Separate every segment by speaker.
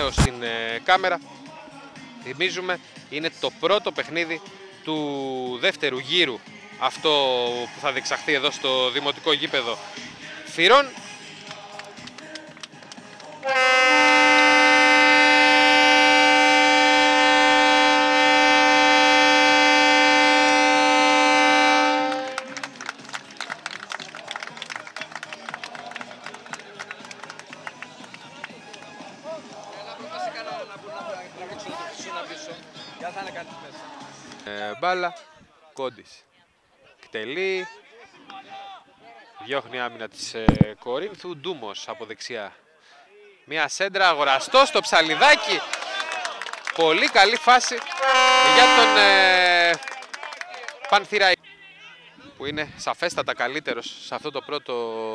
Speaker 1: λέω στην κάμερα. Θυμίζουμε, είναι το πρώτο παιχνίδι του δεύτερου γύρου, αυτό που θα διεξαχθεί εδώ στο Δημοτικό Γήπεδο Φυρών. Μπάλα, Κόντης εκτελεί, διώχνει άμυνα της Κορίνθου, Ντούμος από δεξιά. Μια σέντρα, αγοραστό στο ψαλιδάκι, πολύ καλή φάση για τον Πανθυραϊ, που είναι σαφέστατα καλύτερος σε αυτό το πρώτο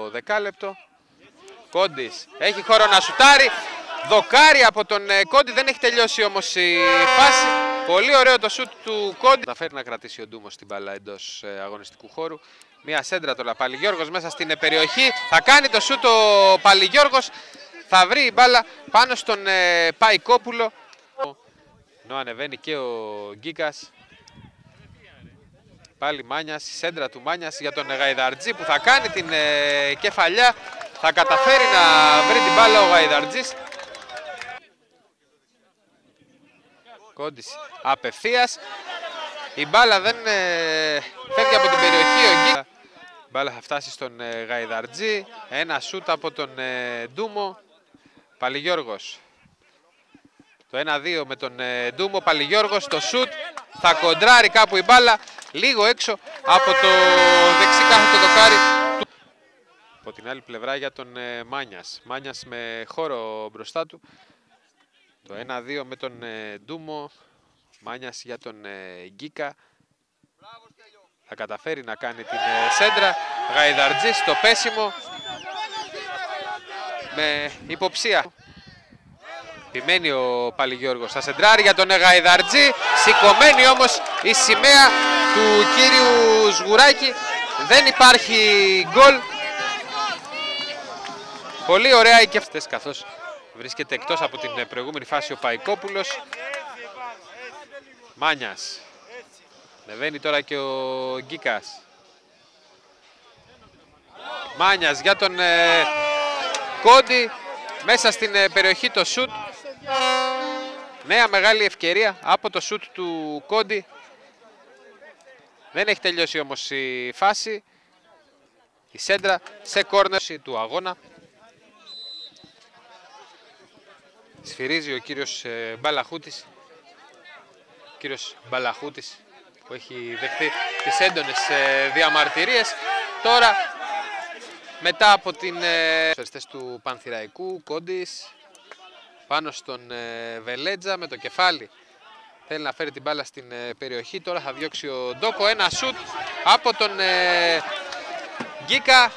Speaker 1: δεκάλεπτο. Κόντης έχει χώρο να σουτάρει, δοκάρι από τον Κόντι, δεν έχει τελειώσει όμως η φάση. Πολύ ωραίο το σουτ του Κόντι. Θα φέρει να κρατήσει ο Ντούμος την μπάλα εντός αγωνιστικού χώρου. Μια σέντρα τώρα, Παλιγιώργος μέσα στην περιοχή. Θα κάνει το σουτ ο Παλιγιώργος. Θα βρει η μπάλα πάνω στον Παϊκόπουλο. Ενώ ανεβαίνει και ο Γκίκας. Πάλι Μάνιας, η σέντρα του Μάνιας για τον Γαϊδαρτζή που θα κάνει την κεφαλιά. Θα καταφέρει να βρει την μπάλα ο Γαϊδαρτζής. Κόντης απευθείας. Η μπάλα δεν φεύγει από την περιοχή. Ο Γκίκας. Η μπάλα θα φτάσει στον Γαϊδαρτζή. Ένα σούτ από τον Ντούμο. Παλιγιώργος. Το 1-2 με τον Ντούμο. Παλιγιώργος το σούτ. Θα κοντράρει κάπου η μπάλα. Λίγο έξω από το δεξί κάθετο δοκάρι. Από την άλλη πλευρά για τον Μάνιας. Μάνιας με χώρο μπροστά του. Το 1-2 με τον Ντούμο. Μάνιας για τον Γκίκα. Θα καταφέρει να κάνει την σέντρα. Γαϊδαρτζής στο πέσιμο. Με υποψία. Επιμένει ο Παλιγιώργος. Θα σεντράρει για τον Γαϊδαρτζή. Σηκωμένη όμως η σημαία του κύριου Σγουράκη. Δεν υπάρχει γκολ. Πολύ ωραία οι κεφτές, καθώς βρίσκεται εκτός από την προηγούμενη φάση ο Παϊκόπουλος. Μάνιας. Ανεβαίνει τώρα και ο Γκίκας. Μάνιας για τον Κόντι. Μέσα στην περιοχή το σουτ. Νέα μεγάλη ευκαιρία από το σουτ του Κόντι. Δεν έχει τελειώσει όμως η φάση. Η σέντρα σε κόρνερ του αγώνα. Σφυρίζει ο κύριος Μπαλαχούτης. Ο κύριος Μπαλαχούτης που έχει δεχτεί τις έντονες διαμαρτυρίες. Τώρα μετά από την φεριστές του Πανθυραϊκού, Κόντης πάνω στον Βελέτζα με το κεφάλι. Θέλει να φέρει την μπάλα στην περιοχή. Τώρα θα διώξει ο Ντόκο. Ένα σουτ από τον Γκίκα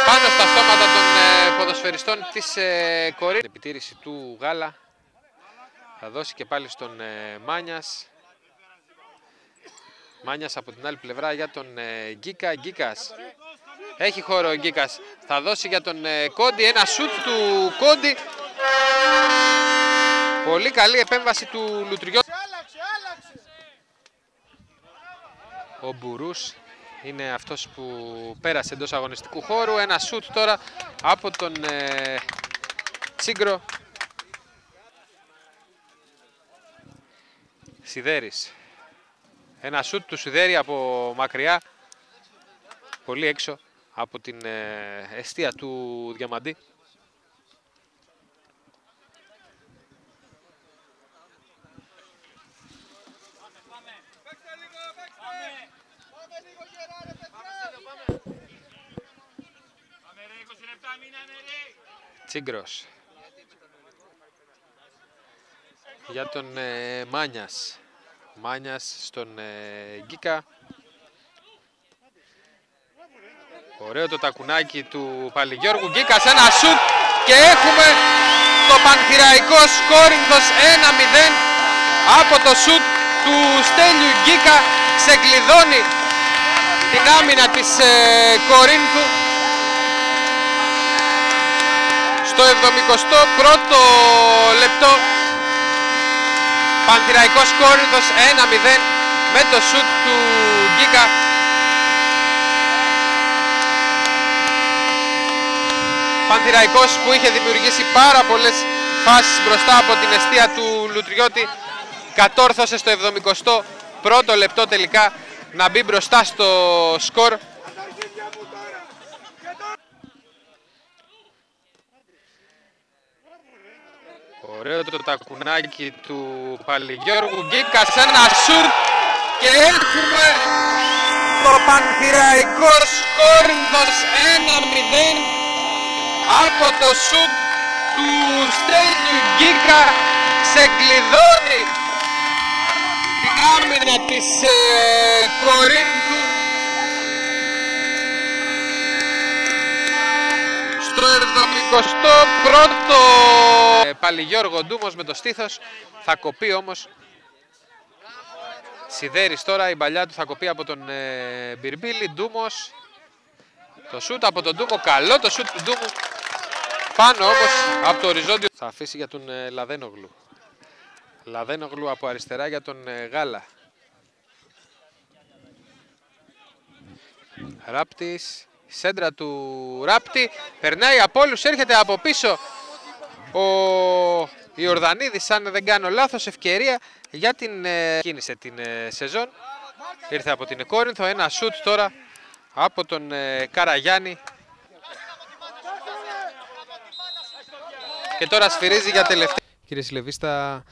Speaker 1: πάνω στα στόματα των ποδοσφαιριστών της Κορίνθου. Επιτήρηση του Γάλα. Θα δώσει και πάλι στον Μάνιας. Μάνιας από την άλλη πλευρά για τον Γκίκα. Γκίκας. Έχει χώρο ο Γκίκας. Θα δώσει για τον Κόντι. Ένα σουτ του Κόντι. Πολύ καλή επέμβαση του Λουτριό. Ο Μπουρούς είναι αυτός που πέρασε εντός αγωνιστικού χώρου. Ένα σουτ τώρα από τον Τσίγκρο. Σιδέρης. Ένα σουτ του Σιδέρη από μακριά. Πολύ έξω από την εστία του Διαμαντή. Τσίγκρος. Για τον Μάνιας. Μάνιας στον Γκίκα. Ωραίο το τακουνάκι του Παλιγιώργου. Γκίκας, ένα σουτ και έχουμε το Πανθυραϊκός Κόρινθος 1-0 από το σουτ του Στέλιου Γκίκα. Ξεκλειδώνει την άμυνα της Κορίνθου. Στο 71ο λεπτό Πανθηραϊκός Κόρινθος 1-0 με το σουτ του Γκίκα. Πανθηραϊκός που είχε δημιουργήσει πάρα πολλές φάσεις μπροστά από την εστία του Λουτριώτη κατόρθωσε στο 71ο λεπτό τελικά να μπει μπροστά στο σκορ. Ωραίο το τακουνάκι του Παλιγιώργου Γκίκας, ένα σουτ και έχουμε το Πανθηραϊκός Κόρινθος 1-0 από το σουτ του Στέλιου Γκίκα. Ξεκλειδώνει την άμυνα της Κορίνθου στο 71ο. Παλιγιώργο Ντούμος με το στήθος, θα κοπεί όμως. Σιδέρης τώρα, η παλιά του θα κοπεί από τον Μπιρμπίλη. Ντούμος, το σούτ από τον Ντούμο, καλό το σούτ του Ντούμου. Πάνω όμως από το οριζόντιο θα αφήσει για τον Λαδένογλου. Λαδένογλου από αριστερά για τον Γάλα. Ράπτης, σέντρα του Ράπτη, περνάει από όλους, έρχεται από πίσω ο Ιορδανίδης, αν δεν κάνω λάθος, ευκαιρία για την κίνησε την σεζόν. Ήρθε από την Κόρινθο, ένα σουτ τώρα από τον Καραγιάννη. Και τώρα σφυρίζει για τελευταία. Κύριε Σιλεβίστα,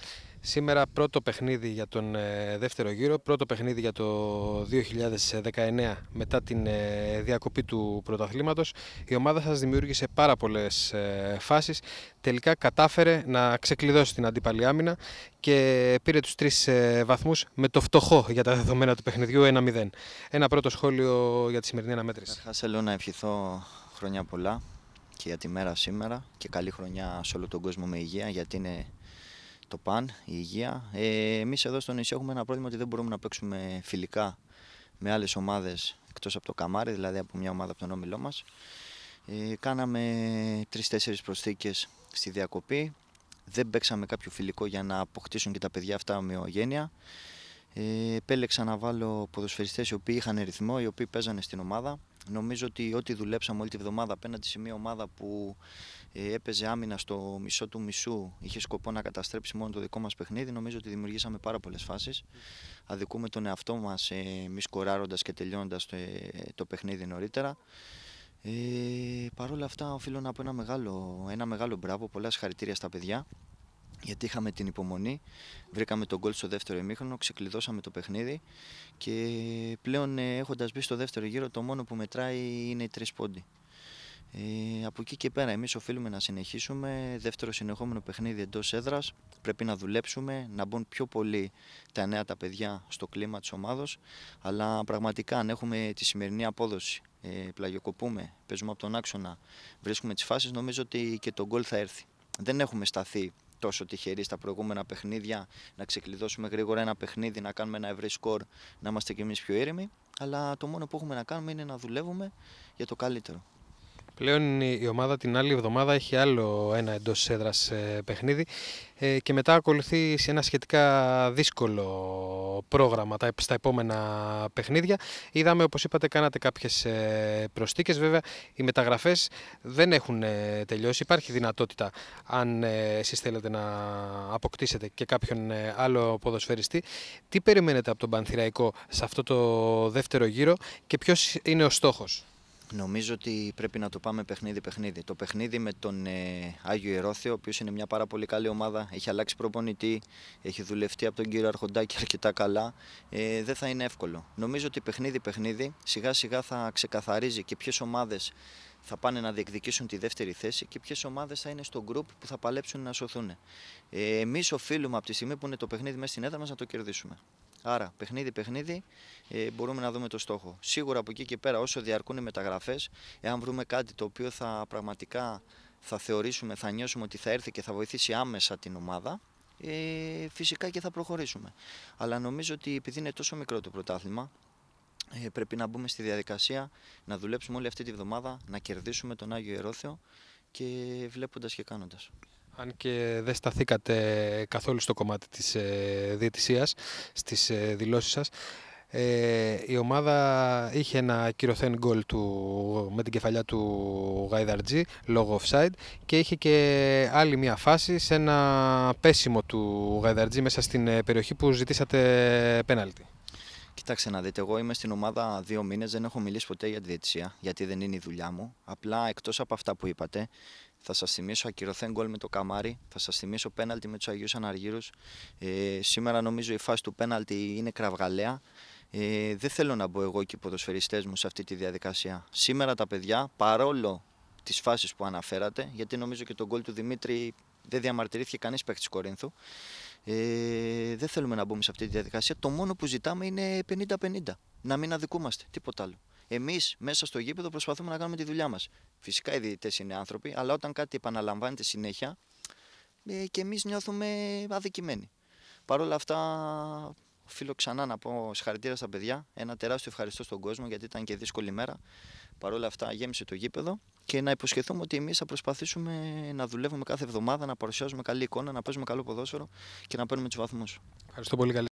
Speaker 1: σήμερα πρώτο παιχνίδι για τον δεύτερο γύρο, πρώτο παιχνίδι για το 2019 μετά την διακοπή του πρωταθλήματος. Η ομάδα σας δημιούργησε πάρα πολλές φάσεις, τελικά κατάφερε να ξεκλειδώσει την αντίπαλη άμυνα και πήρε τους 3 βαθμούς με το φτωχό για τα δεδομένα του παιχνιδιού 1-0. Ένα πρώτο σχόλιο για τη σημερινή αναμέτρηση.
Speaker 2: Καταρχάς θέλω να ευχηθώ χρόνια πολλά και για τη μέρα σήμερα και καλή χρονιά σε όλο τον κόσμο με υγεία, γιατί είναι το παν, η υγεία. Εμείς εδώ στο νησί έχουμε ένα πρόβλημα ότι δεν μπορούμε να παίξουμε φιλικά με άλλες ομάδες εκτός από το Καμάρι, δηλαδή από μια ομάδα από τον όμιλό μας. Κάναμε 3-4 προσθήκες στη διακοπή. Δεν παίξαμε κάποιο φιλικό για να αποκτήσουν και τα παιδιά αυτά ομοιογένεια. Επέλεξα να βάλω ποδοσφαιριστές οι οποίοι είχαν ρυθμό, οι οποίοι παίζανε στην ομάδα. Νομίζω ότι ό,τι δουλέψαμε όλη τη βδομάδα απέναντι σε μια ομάδα που έπαιζε άμυνα στο μισό του μισού, είχε σκοπό να καταστρέψει μόνο το δικό μας παιχνίδι. Νομίζω ότι δημιουργήσαμε πάρα πολλές φάσεις. Αδικούμε τον εαυτό μας μη σκοράροντας και τελειώνοντας το παιχνίδι νωρίτερα. Παρ' όλα αυτά, οφείλω να πω ένα μεγάλο μπράβο, πολλά συγχαρητήρια στα παιδιά. Γιατί είχαμε την υπομονή, βρήκαμε τον γκολ στο δεύτερο ημίχρονο, ξεκλειδώσαμε το παιχνίδι και πλέον έχοντας μπει στο δεύτερο γύρο το μόνο που μετράει είναι οι 3 πόντοι. Από εκεί και πέρα εμείς οφείλουμε να συνεχίσουμε, δεύτερο συνεχόμενο παιχνίδι εντός έδρας, πρέπει να δουλέψουμε, να μπουν πιο πολύ τα νέα τα παιδιά στο κλίμα της ομάδος, αλλά πραγματικά αν έχουμε τη σημερινή απόδοση, πλαγιοκοπούμε, παίζουμε από τον άξονα, βρίσκουμε τις φάσεις, νομίζω ότι και το γκολ θα έρθει. Δεν έχουμε σταθεί τόσο τυχεροί στα προηγούμενα παιχνίδια, να ξεκλειδώσουμε γρήγορα ένα παιχνίδι, να κάνουμε ένα ευρύ σκορ, να είμαστε κι εμείς πιο ήρεμοι. Αλλά το μόνο που έχουμε να κάνουμε είναι να δουλεύουμε για το καλύτερο.
Speaker 1: Πλέον η ομάδα την άλλη εβδομάδα έχει άλλο ένα εντός έδρας παιχνίδι και μετά ακολουθεί σε ένα σχετικά δύσκολο πρόγραμμα στα επόμενα παιχνίδια. Είδαμε, όπως είπατε, κάνατε κάποιες προσθήκες. Βέβαια, οι μεταγραφές δεν έχουν τελειώσει. Υπάρχει δυνατότητα, αν εσείς θέλετε, να αποκτήσετε και κάποιον άλλο ποδοσφαιριστή. Τι περιμένετε από τον Πανθηραϊκό σε αυτό το δεύτερο γύρο και ποιος είναι ο στόχος?
Speaker 2: Νομίζω ότι πρέπει να το πάμε παιχνίδι-παιχνίδι. Το παιχνίδι με τον Άγιο Ιερόθεο, ο οποίος είναι μια πάρα πολύ καλή ομάδα, έχει αλλάξει προπονητή, έχει δουλευτεί από τον κύριο Αρχοντάκη αρκετά καλά, δεν θα είναι εύκολο. Νομίζω ότι παιχνίδι-παιχνίδι σιγά σιγά θα ξεκαθαρίζει και ποιες ομάδες θα πάνε να διεκδικήσουν τη δεύτερη θέση και ποιες ομάδες θα είναι στο γκρουπ που θα παλέψουν να σωθούν. Εμείς οφείλουμε από τη στιγμή που είναι το παιχνίδι μέσα στην έδρα μας να το κερδίσουμε. Άρα, παιχνίδι-παιχνίδι μπορούμε να δούμε το στόχο. Σίγουρα από εκεί και πέρα, όσο διαρκούν οι μεταγραφές, εάν βρούμε κάτι το οποίο πραγματικά θα θεωρήσουμε, θα νιώσουμε ότι θα έρθει και θα βοηθήσει άμεσα την ομάδα, φυσικά και θα προχωρήσουμε. Αλλά νομίζω ότι επειδή είναι τόσο μικρό το πρωτάθλημα, πρέπει να μπούμε στη διαδικασία, να δουλέψουμε όλη αυτή τη βδομάδα, να κερδίσουμε τον Άγιο Ιερόθεο και βλέποντας και κάνοντας.
Speaker 3: Αν και δεν σταθήκατε καθόλου στο κομμάτι της διαιτησίας, στις δηλώσεις σας, η ομάδα είχε ένα κυρωθέν γκολ με την κεφαλιά του Γαϊδαρτζή λόγω offside και είχε και άλλη μια φάση σε ένα πέσιμο του Γαϊδαρτζή μέσα στην περιοχή που ζητήσατε πέναλτι.
Speaker 2: Κοιτάξτε να δείτε, εγώ είμαι στην ομάδα 2 μήνες, δεν έχω μιλήσει ποτέ για τη διαιτησία, γιατί δεν είναι η δουλειά μου. Απλά εκτός από αυτά που είπατε, θα σας θυμίσω ακυρωθέν γκολ με το Καμάρι, θα σας θυμίσω πέναλτι με τους Αγίους Αναργύρους. Σήμερα νομίζω η φάση του πέναλτι είναι κραυγαλαία. Δεν θέλω να μπω εγώ και οι ποδοσφαιριστές μου σε αυτή τη διαδικασία. Σήμερα τα παιδιά, παρόλο τις φάσεις που αναφέρατε, γιατί νομίζω και τον γκολ του Δημήτρη δεν διαμαρτυρήθηκε κανείς παίκτης Κορίνθου, δεν θέλουμε να μπούμε σε αυτή τη διαδικασία. Το μόνο που ζητάμε είναι 50-50. Να μην αδικούμαστε, τίποτα άλλο. Εμείς μέσα στο γήπεδο προσπαθούμε να κάνουμε τη δουλειά μας. Φυσικά οι διαιτητές είναι άνθρωποι, αλλά όταν κάτι επαναλαμβάνεται συνέχεια, και εμείς νιώθουμε αδικημένοι. Παρ' όλα αυτά, οφείλω ξανά να πω συγχαρητήρια στα παιδιά. Ένα τεράστιο ευχαριστώ στον κόσμο, γιατί ήταν και δύσκολη μέρα. Παρ' όλα αυτά, γέμισε το γήπεδο και να υποσχεθούμε ότι εμείς θα προσπαθήσουμε να δουλεύουμε κάθε εβδομάδα, να παρουσιάζουμε καλή εικόνα, να παίζουμε καλό ποδόσφαιρο και να παίρνουμε τους βαθμούς.
Speaker 3: Ευχαριστώ πολύ.